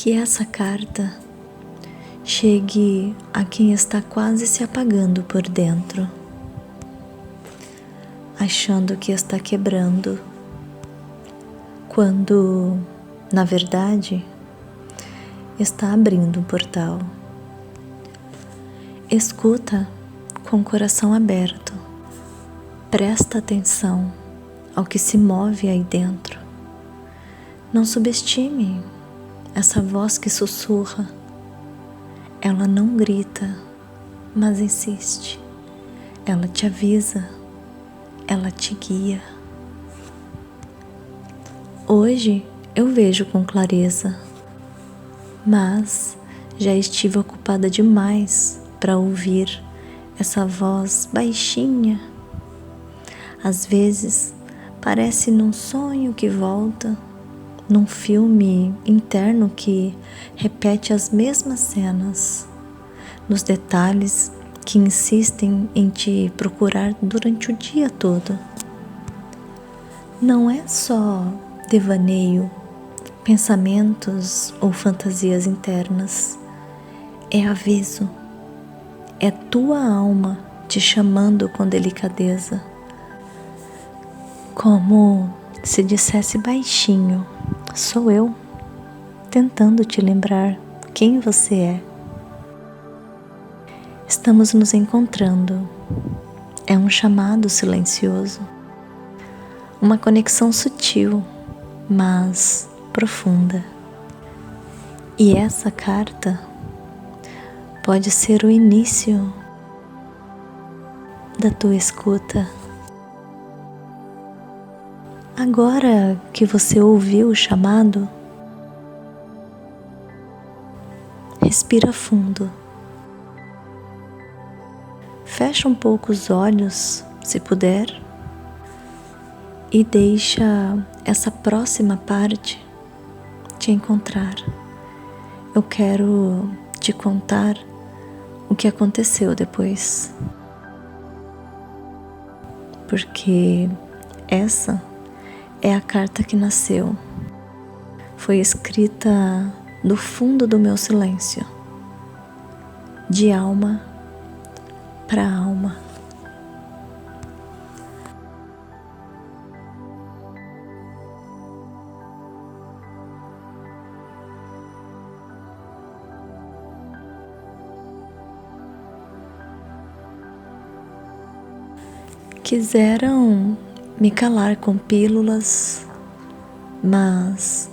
Que essa carta chegue a quem está quase se apagando por dentro, achando que está quebrando, quando, na verdade, está abrindo um portal. Escuta com o coração aberto, presta atenção ao que se move aí dentro. Não subestime essa voz que sussurra. Ela não grita, mas insiste. Ela te avisa, ela te guia. Hoje eu vejo com clareza, mas já estive ocupada demais para ouvir essa voz baixinha. Às vezes parece num sonho que volta, num filme interno que repete as mesmas cenas, nos detalhes que insistem em te procurar durante o dia todo. Não é só devaneio, pensamentos ou fantasias internas. É aviso. É tua alma te chamando com delicadeza, como se dissesse baixinho: sou eu, tentando te lembrar quem você é. Estamos nos encontrando. É um chamado silencioso, uma conexão sutil, mas profunda. E essa carta pode ser o início da tua escuta. Agora que você ouviu o chamado, respira fundo. Fecha um pouco os olhos, se puder, e deixa essa próxima parte te encontrar. Eu quero te contar o que aconteceu depois, porque essa é a carta que nasceu. Foi escrita do fundo do meu silêncio, de alma para alma. Quiseram me calar com pílulas, mas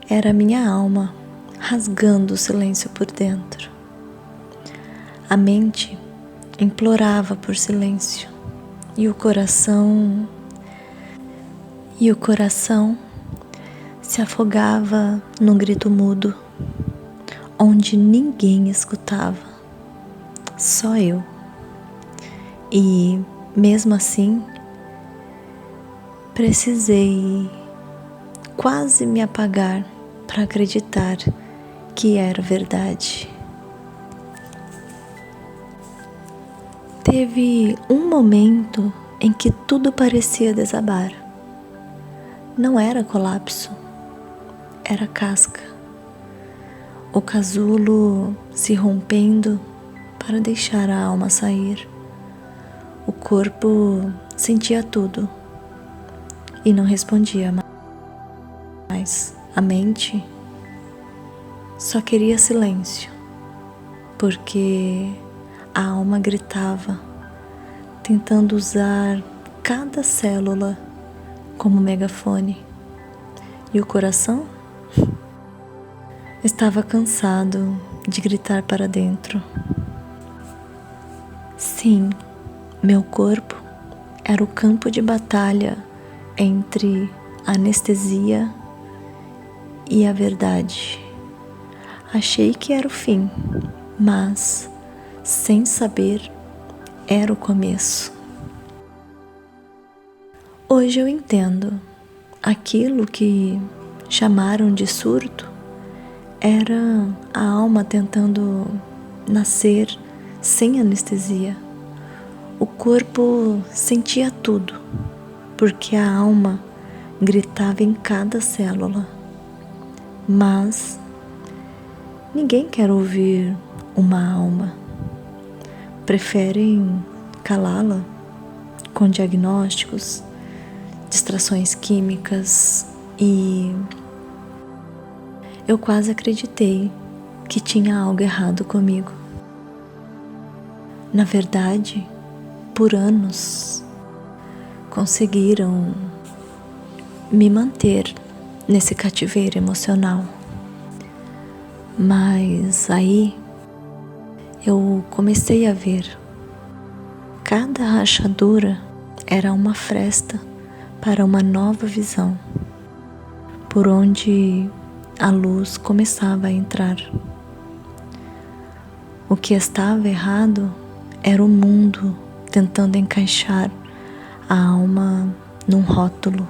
era minha alma rasgando o silêncio por dentro. A mente implorava por silêncio e o coração se afogava num grito mudo, onde ninguém escutava, só eu. E mesmo assim, precisei quase me apagar para acreditar que era verdade. Teve um momento em que tudo parecia desabar. Não era colapso, era casca. O casulo se rompendo para deixar a alma sair. O corpo sentia tudo e não respondia mais. A mente só queria silêncio, porque a alma gritava, tentando usar cada célula como megafone. E o coração estava cansado de gritar para dentro. Sim, meu corpo era o campo de batalha entre a anestesia e a verdade. Achei que era o fim, mas, sem saber, era o começo. Hoje eu entendo. Aquilo que chamaram de surto era a alma tentando nascer sem anestesia. O corpo sentia tudo, porque a alma gritava em cada célula. Mas Ninguém quer ouvir uma alma. Preferem calá-la com diagnósticos, distrações químicas, e eu quase acreditei que tinha algo errado comigo. Na verdade, por anos, conseguiram me manter nesse cativeiro emocional. Mas aí eu comecei a ver. Cada rachadura era uma fresta para uma nova visão, por onde a luz começava a entrar. O que estava errado era o mundo tentando encaixar a alma num rótulo.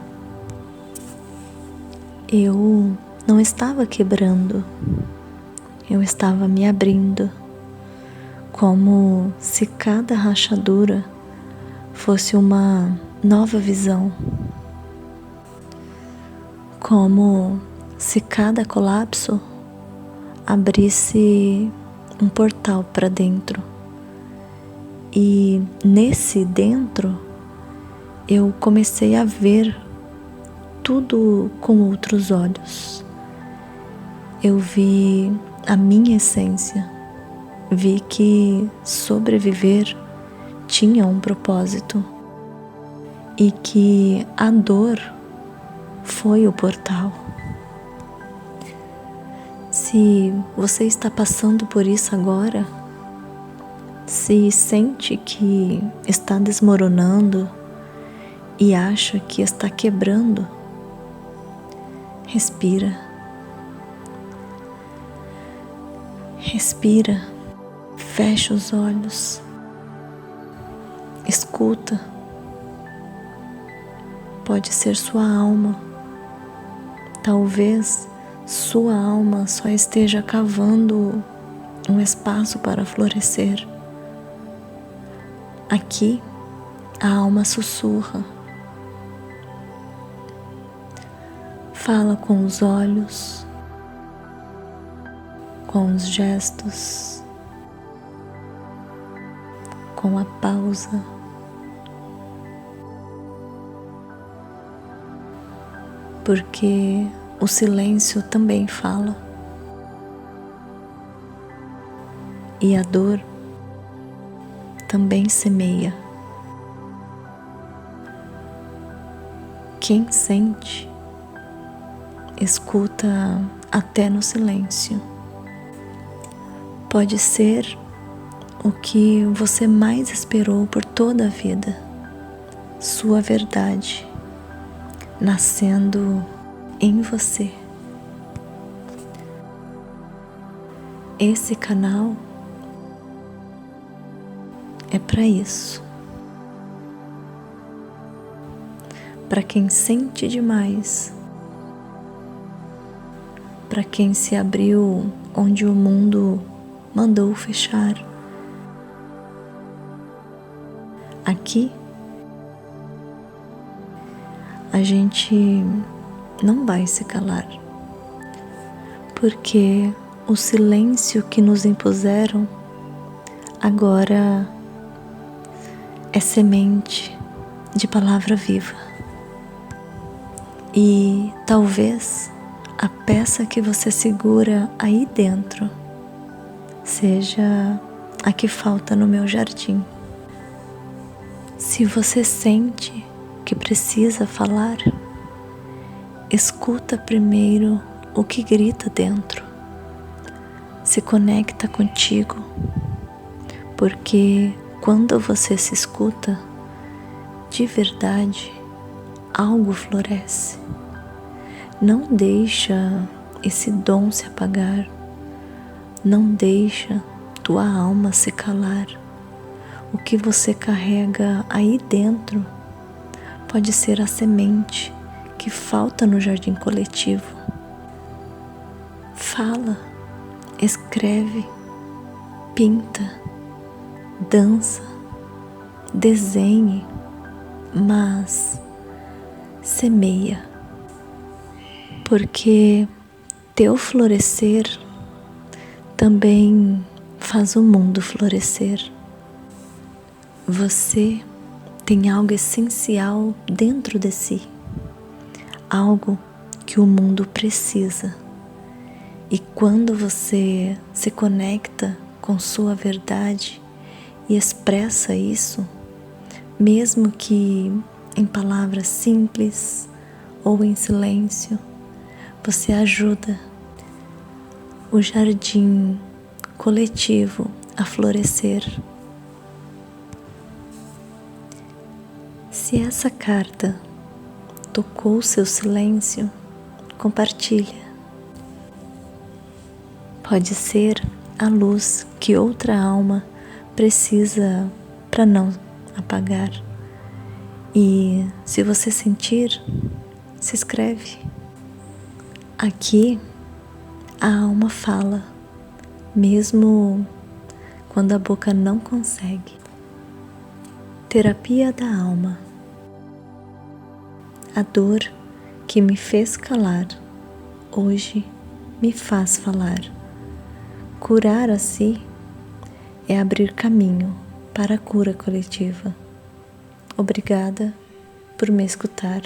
Eu não estava quebrando, eu estava me abrindo, como se cada rachadura fosse uma nova visão, como se cada colapso abrisse um portal para dentro. E nesse dentro eu comecei a ver tudo com outros olhos. Eu vi a minha essência, vi que sobreviver tinha um propósito e que a dor foi o portal. Se você está passando por isso agora, se sente que está desmoronando e acha que está quebrando, respira. Respira, fecha os olhos, escuta. Pode ser sua alma. Talvez sua alma só esteja cavando um espaço para florescer. Aqui, a alma sussurra. Fala com os olhos, com os gestos, com a pausa. Porque o silêncio também fala. E a dor também semeia. Quem sente, escuta até no silêncio. Pode ser o que você mais esperou por toda a vida, sua verdade, nascendo em você. Esse canal é para isso. Para quem sente demais, para quem se abriu onde o mundo mandou fechar. Aqui, a gente não vai se calar, porque o silêncio que nos impuseram agora é semente de palavra viva. E talvez a peça que você segura aí dentro seja a que falta no meu jardim. Se você sente que precisa falar, escuta primeiro o que grita dentro. Se conecta contigo, porque quando você se escuta, de verdade, algo floresce. Não deixa esse dom se apagar. Não deixa tua alma se calar. O que você carrega aí dentro pode ser a semente que falta no jardim coletivo. Fala, escreve, pinta, dança, desenhe, mas semeia, porque teu florescer também faz o mundo florescer. Você tem algo essencial dentro de si, algo que o mundo precisa. E quando você se conecta com sua verdade e expressa isso, mesmo que em palavras simples ou em silêncio, você ajuda o jardim coletivo a florescer. Se essa carta tocou seu silêncio, compartilha. Pode ser a luz que outra alma precisa para não apagar. E se você sentir, se escreve. Aqui a alma fala, mesmo quando a boca não consegue. Terapia da alma. A dor que me fez calar, hoje me faz falar. Curar a si é abrir caminho para a cura coletiva. Obrigada por me escutar.